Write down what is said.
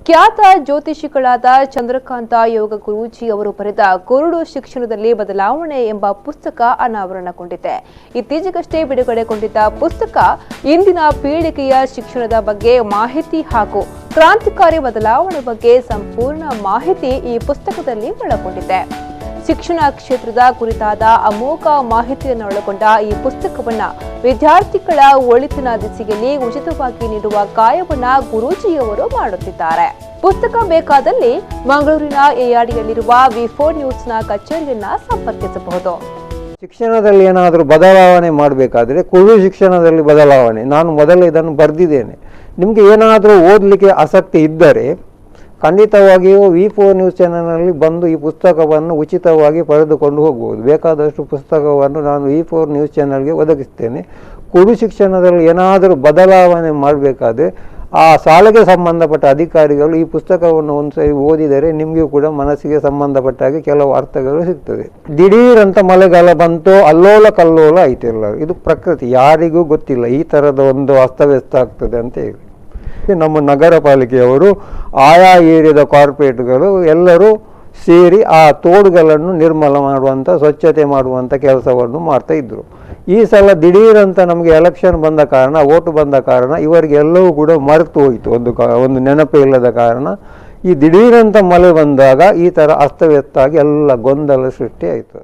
ಖ್ಯಾತ ಜ್ಯೋತಿಷಿಗಳಾದ ಚಂದ್ರಕಾಂತ ಯೋಗ ಗುರೂಜಿ ಅವರು ಬರೆದ ಕುರುಡು ಶಿಕ್ಷಣದಲ್ಲಿ ಬದಲಾವಣೆ ಎಂಬ ಪುಸ್ತಕ ಅನಾವರಣಗೊಂಡಿದೆ. ಇತ್ತೀಚೆಗಷ್ಟೇ ಬಿಡುಗಡೆಗೊಂಡಿದ್ದ ಪುಸ್ತಕ ಇಂದಿನ ಪೀಳಿಗೆಯ ಶಿಕ್ಷಣದ ಬಗ್ಗೆ ಮಾಹಿತಿ ಹಾಗೂ ಕ್ರಾಂತಿಕಾರಿ ಬದಲಾವಣೆ ಬಗ್ಗೆ ಸಂಪೂರ್ಣ ಮಾಹಿತಿ ಈ ಪುಸ್ತಕದಲ್ಲಿ ಒಳಗೊಂಡಿದೆ. ಶಿಕ್ಷಣ ಕ್ಷೇತ್ರದ ಕುರಿತಾದ ಅಮೋಘ ಮಾಹಿತಿಯನ್ನು ಒಳಗೊಂಡ ಈ ಪುಸ್ತಕವನ್ನು ವಿದ್ಯಾರ್ಥಿಗಳ ಒಳಿತಿನ ದಿಸೆಯಲ್ಲಿ ಉಚಿತವಾಗಿ ನೀಡುವ ಕಾರ್ಯವನ್ನ ಗುರೂಜಿಯವರು ಮಾಡುತ್ತಿದ್ದಾರೆ. ಪುಸ್ತಕ ಬೇಕಾದಲ್ಲಿ ಮಂಗಳೂರಿನ ಎಆರ್ಡಿಯಲ್ಲಿರುವ ವಿ4 ನ್ಯೂಸ್ನ ಕಚೇರಿಯನ್ನ ಸಂಪರ್ಕಿಸಬಹುದು. ಶಿಕ್ಷಣದಲ್ಲಿ ಏನಾದರೂ ಬದಲಾವಣೆ ಮಾಡಬೇಕಾದ್ರೆ ಕುರುಡು ಶಿಕ್ಷಣದಲ್ಲಿ ಬದಲಾವಣೆ, ನಾನು ಮೊದಲೇ ಇದನ್ನು ಬರೆದಿದ್ದೇನೆ. ನಿಮಗೆ ಏನಾದರೂ ಓದಲಿಕ್ಕೆ ಆಸಕ್ತಿ ಇದ್ದರೆ ಖಂಡಿತವಾಗಿಯೂ ವಿ4 ನ್ಯೂಸ್ ಚಾನಲ್ನಲ್ಲಿ ಬಂದು ಈ ಪುಸ್ತಕವನ್ನು ಉಚಿತವಾಗಿ ಪಡೆದುಕೊಂಡು ಹೋಗ್ಬೋದು. ಬೇಕಾದಷ್ಟು ಪುಸ್ತಕವನ್ನು ನಾನು ವಿ4 ನ್ಯೂಸ್ ಚಾನಲ್ಗೆ ಒದಗಿಸ್ತೇನೆ. ಕುರುಡು ಶಿಕ್ಷಣದಲ್ಲಿ ಏನಾದರೂ ಬದಲಾವಣೆ ಮಾಡಬೇಕಾದ್ರೆ ಆ ಶಾಲೆಗೆ ಸಂಬಂಧಪಟ್ಟ ಅಧಿಕಾರಿಗಳು ಈ ಪುಸ್ತಕವನ್ನು ಒಂದ್ಸರಿ ಓದಿದರೆ ನಿಮಗೂ ಕೂಡ ಮನಸ್ಸಿಗೆ ಸಂಬಂಧಪಟ್ಟ ಹಾಗೆ ಕೆಲವು ಅರ್ಥಗಳು ಸಿಗ್ತದೆ. ದಿಢೀರಂತ ಮಳೆಗಾಲ ಬಂತು, ಅಲ್ಲೋಲ ಕಲ್ಲೋಲ ಆಯ್ತಿಲ್ಲ. ಇದು ಪ್ರಕೃತಿ, ಯಾರಿಗೂ ಗೊತ್ತಿಲ್ಲ ಈ ಥರದ ಒಂದು ಅಸ್ತವ್ಯಸ್ತ ಆಗ್ತದೆ ಅಂತ ಹೇಳಿ. ನಮ್ಮ ನಗರ ಪಾಲಿಕೆಯವರು ಆಯಾ ಏರಿಯಾದ ಕಾರ್ಪೊರೇಟ್ಗಳು ಎಲ್ಲರೂ ಸೇರಿ ಆ ತೋಡುಗಳನ್ನು ನಿರ್ಮಲ ಮಾಡುವಂಥ, ಸ್ವಚ್ಛತೆ ಮಾಡುವಂಥ ಕೆಲಸವನ್ನು ಮಾಡ್ತಾ ಇದ್ದರು. ಈ ಸಲ ದಿಢೀರಂತ ನಮಗೆ ಎಲೆಕ್ಷನ್ ಬಂದ ಕಾರಣ, ಓಟು ಬಂದ ಕಾರಣ ಇವರಿಗೆ ಎಲ್ಲವೂ ಕೂಡ ಮರೆತು ಹೋಯಿತು. ಒಂದು ನೆನಪೇ ಇಲ್ಲದ ಕಾರಣ ಈ ದಿಢೀರಂತ ಮಳೆ ಬಂದಾಗ ಈ ಥರ ಅಸ್ತವ್ಯಸ್ತ ಆಗಿ ಎಲ್ಲ ಗೊಂದಲ ಸೃಷ್ಟಿ ಆಯಿತು.